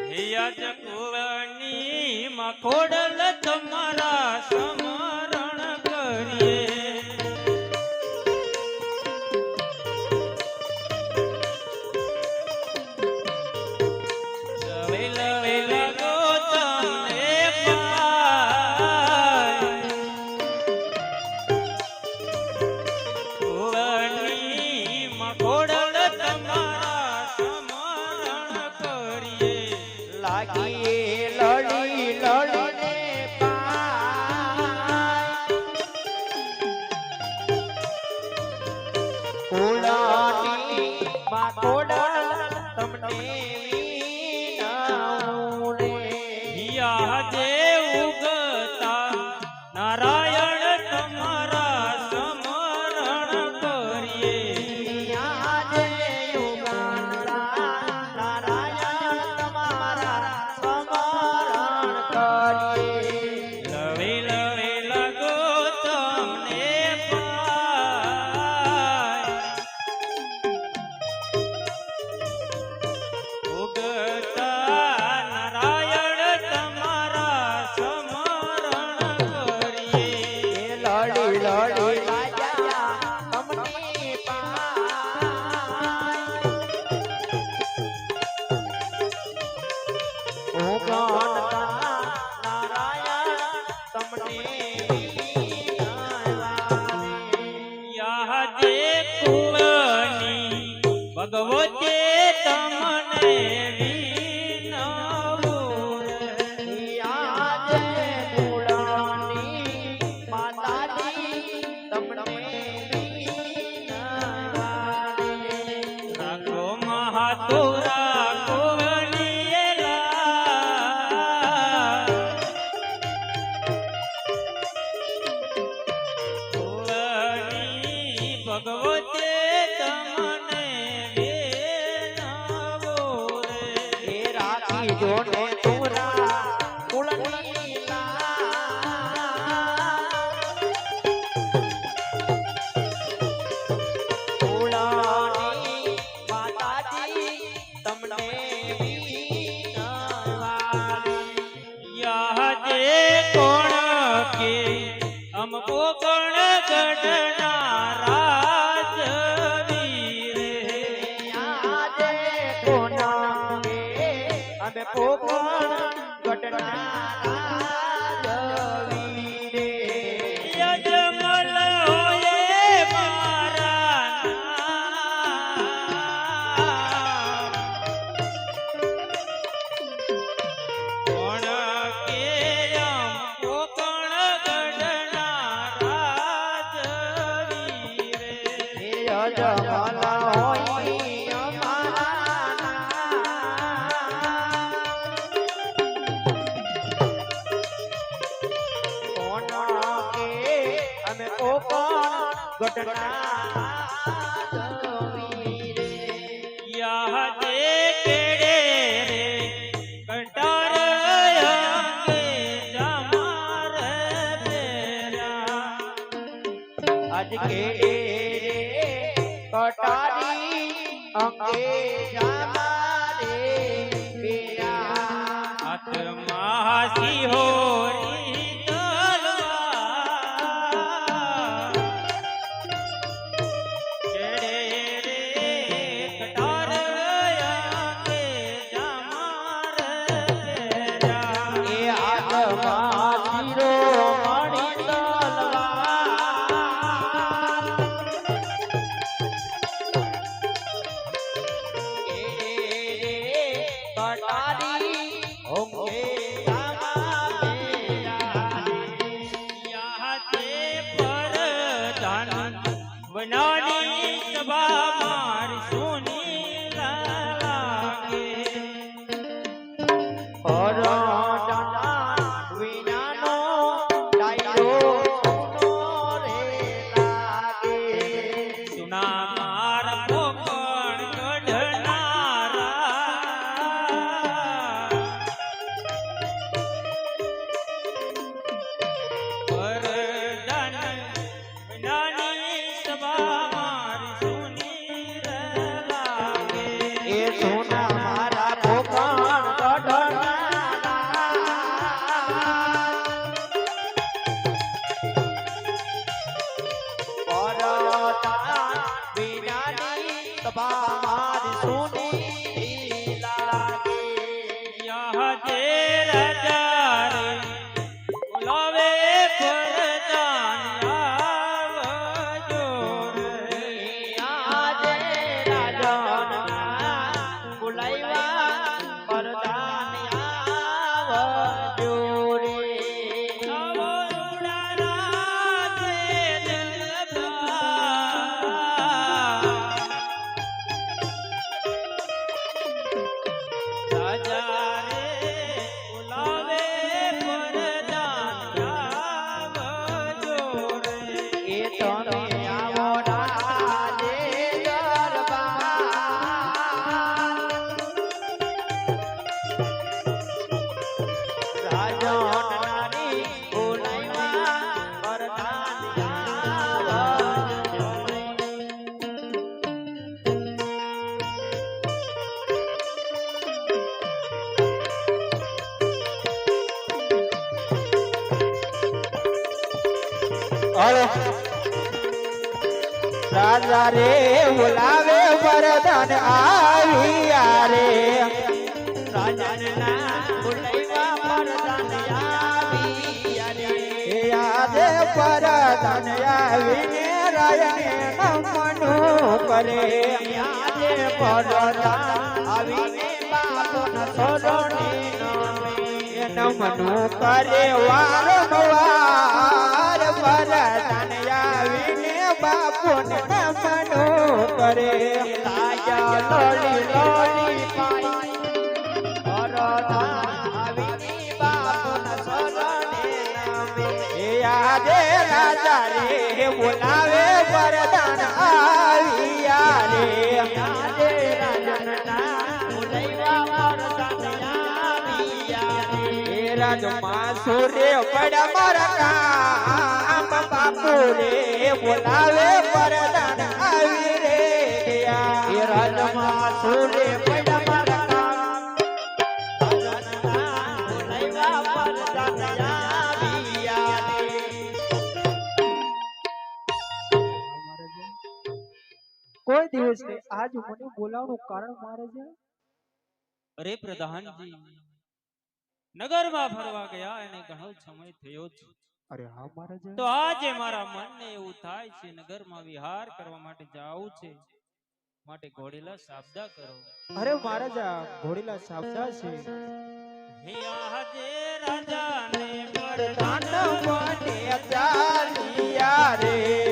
હિયાજ કુળની માં ખોડલ તમારા સમરણ કરીએ ભગવતે તમને વિનવું આજે કુળની માતાજી તમને રાખો મહાતુરા ભગવતે તમને જોને તોરા કુળની કુળની માતાજી તમને યા જે કોણ કે અમકો કોણ ગઢના રાજવીર યા જે કોણ અમે પોપણ ઘટના રાજવીરે યજમલ હોયે મારા કોણ કે પોપણ ઘટના રાજવીરે યજમલ હોયે આજ કેડે કટારી અંગે જામારે બેરા આત્મા સિંહોરી વનાની સભા માર સોની લાગે વિનાનો ડાયરો સુનો રે લાગે સુના માર પોકણ ગઢનારા વરદાન વિનાની સોના મારા પોકણ ગઢ હાલો રાજા રે બોલાવે વરદાન આવ્યા રે રાજાના બોલાવ્યા વરદાન આવ્યા રે એ આજે વરદાન આવીને રાયને નમનું કરે આજે વરદાન આવીને બાપોના છોડોને નમે નમનું કરે વારંવાર વરદાન આવીને બાપુને નમનું કરે લાયા લોલી લોલી પાઈ વરદાન આવીને બાપોના છોડોને નમે એ આજે રાજા રે બોલાવે વરદાન આવ્યા રે આજે રાજાના બોલાવ્યા વરદાન આવ્યા રે એ રાજમાં સૂર્ય પડ્યા મારા કામ બાપુ રે બોલાવે વરદાન આવી રે ગયા એ રાજમાં સૂર્ય પડ્યા મારા કામ રાજાના બોલાવ્યા વરદાન આવ્યા રે કોઈ દિવસ નહીં આજ મને બોલાવવાનું કારણ મારે છે અરે પ્રધાનજી નગરમાં ફરવા ગયા એને ઘણો સમય થયો છે અરે હા મહારાજ તો આજે મારા મનને એવું થાય છે નગરમાં વિહાર કરવા માટે જાવું છે માટે ઘોડીલા સાબદા કરો અરે મહારાજ ઘોડીલા સાબદા છે હે આજે રાજાને વરદાન મને ચાલિયા રે